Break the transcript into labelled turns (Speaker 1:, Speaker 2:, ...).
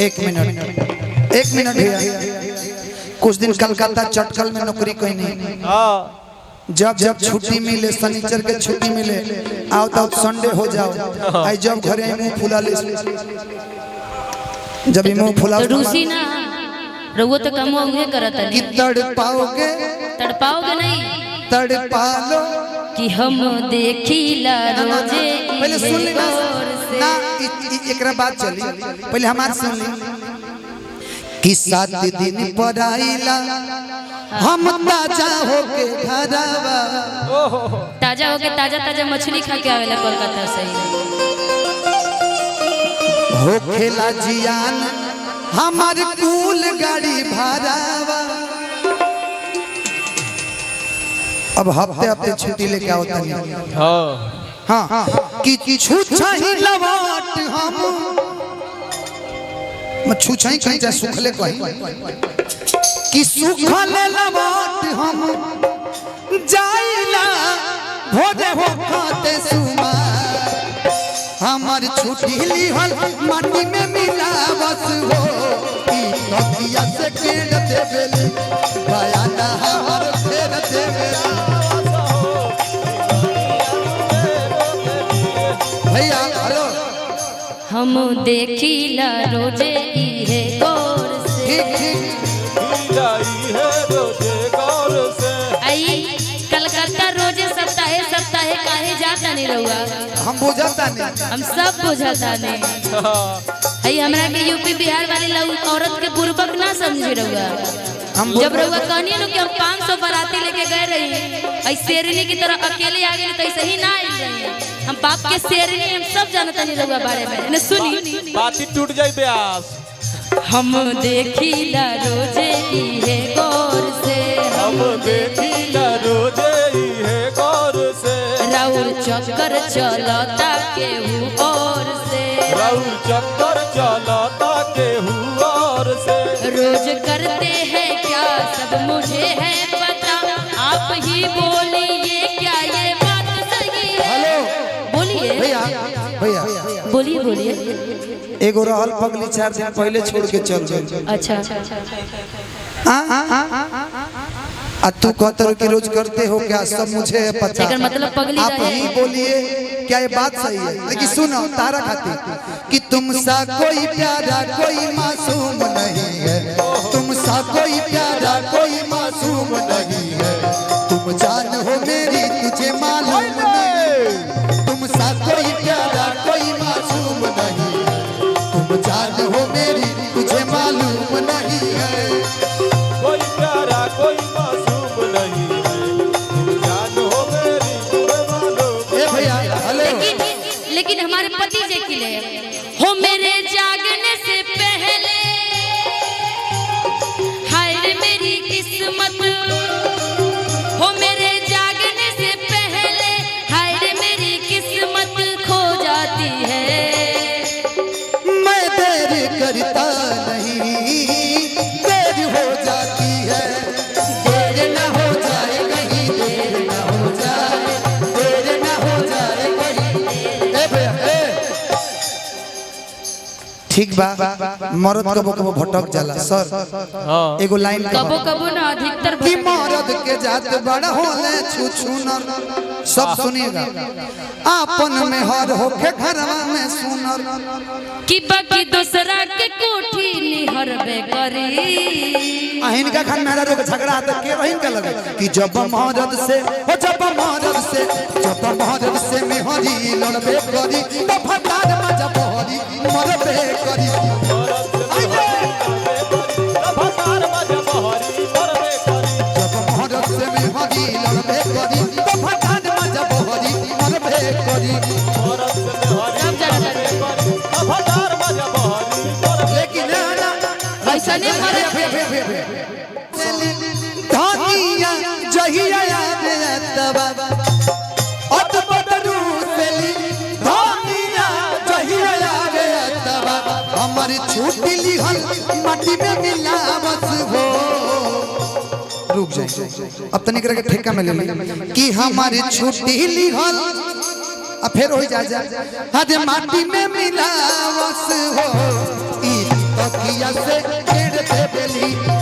Speaker 1: एक मिनट भैया। कुछ दिन कलकत्ता चटकल में नौकरी कोई नहीं। जब छुट्टी मिले शनिचर के छुट्टी मिले आओ तो संडे हो जाओ। आई जब घरे मुंह फुला ले जब मुंह फुला
Speaker 2: रूसी ना रहुआ तो कम होंगे करता
Speaker 1: कि तड़पाओगे
Speaker 2: नहीं
Speaker 1: तड़पा लो
Speaker 2: कि हम देखीला रोजे
Speaker 1: पहले सुन ली ना एकरा बात चली पहले हमार सुन ली कि 7 दिन पर आइला हम ताजा होके घरवा
Speaker 2: ताजा ताजा मछली खा के आवेला कोलकाता से
Speaker 1: होखेला जियान हमार कूल गाड़ी भाड़ावा। अब हफ्ते छुट्टी लेके आओ तनी। हाँ कि छूछा ही लवाट हम छूछा ही कहीं जाए सुखले कहीं कि सुखले लवाट हम जाइला भोरे हो खाते सुमा हमार छुट्टी लिहल माटी में मिला बस हो कि नदिया से केड़ देबेले गाया ना हमार फेर देबेले भैया हेलो
Speaker 2: हम देखीला रोजे इहे गौर से आई कलकत्ता रोजे सप्ताहे काहे जाता नहीं रहुआ।
Speaker 1: हम बुझता नहीं
Speaker 2: हम सब बुझता नहीं आई हमरा के यूपी बिहार वाले लोग औरत के पूर्वक ना समझे रहुआ। जब रहुआ कहनी न कि हम 500 बाराती लेके गए रही आई शेरनी की तरह अकेले आ गए तो ऐसे ही ना आई रही। हम बाप के शेरनी हम सब जानता नहीं रहुआ बारे में ने सुनी
Speaker 3: बात टूट जाई ब्यास।
Speaker 2: हम देखीला रोजे इहे गौर से
Speaker 3: हम देखीला रोजे इहे गौर से
Speaker 2: राउर चक्कर चलता केहू और से
Speaker 3: राउर चक्कर चलता केहू और से
Speaker 2: रोज करते हैं क्या सब मुझे है पता आप ही बोलिए क्या ये बात सही है।
Speaker 1: हेलो
Speaker 2: बोलिए
Speaker 1: भैया
Speaker 2: बोलिए
Speaker 1: एगो रहल पगली 4 दिन पहले छोड़ के चल गई।
Speaker 2: अच्छा
Speaker 1: आ तू कहते हो कि रोज करते हो क्या सब मुझे पता
Speaker 2: मतलब पगली
Speaker 1: आप ही बोलिए क्या ये बात सही है। लेकिन सुनो तारा खाती कि तुमसा कोई प्यारा कोई मासूम नहीं है तुमसा कोई प्यारा कोई मासूम नहीं है तुम जान हो मेरी तुझे मालूम नहीं तुमसा कोई प्यारा कोई मासूम नहीं है तुम जान हो मेरी तुझे मालूम नहीं है
Speaker 3: कोई प्यारा कोई मासूम नहीं है तुम जान हो मेरी तुझे मालूम।
Speaker 1: ए भैया हेलो
Speaker 2: लेकिन हमारे पति जे किले हो मेरे जागने से पहले हाय रे मेरी किस्मत हो मेरे जागने से पहले हाय रे मेरी किस्मत खो जाती है।
Speaker 1: मैं देर करता नहीं देर हो जाती है देर न हो जाए कहीं देर न हो जाए कहीं ए भैया ठीक बा मर्द कबो भटक जाला सर एगो लाइन
Speaker 2: कबो ना अधिकतर
Speaker 1: कि मर्द के जात बड़ा होले छुछुनर सब सुनिएगा आपन में हर होके घरवा में सुनर
Speaker 2: कि बाकी दूसरा के कोठी निहरबे करी
Speaker 1: अहिन का खान मेरा रोग झगड़ा त के रहिन का लगे कि जब मर्द से मेहरी लड़बे करी तो फटार मजा बहरी मरबे करी जब मर्द से मेहरी लड़बे करी तो फटार मजा बहरी मरबे करी लेकिन
Speaker 2: ऐसा नहीं करे
Speaker 1: धानिया जहिया याद तबा अत बदरू सेली धानिया जहिया याद तबा हमारी छुट्टी लिहल माटी में मिला बस हो रुक जाए अब तनिक के ठेका में ले ली कि हमारी छुट्टी लिहल अब फिर हो जा हद माटी में मिला बस हो ई तो अखिया से गिर दे बेली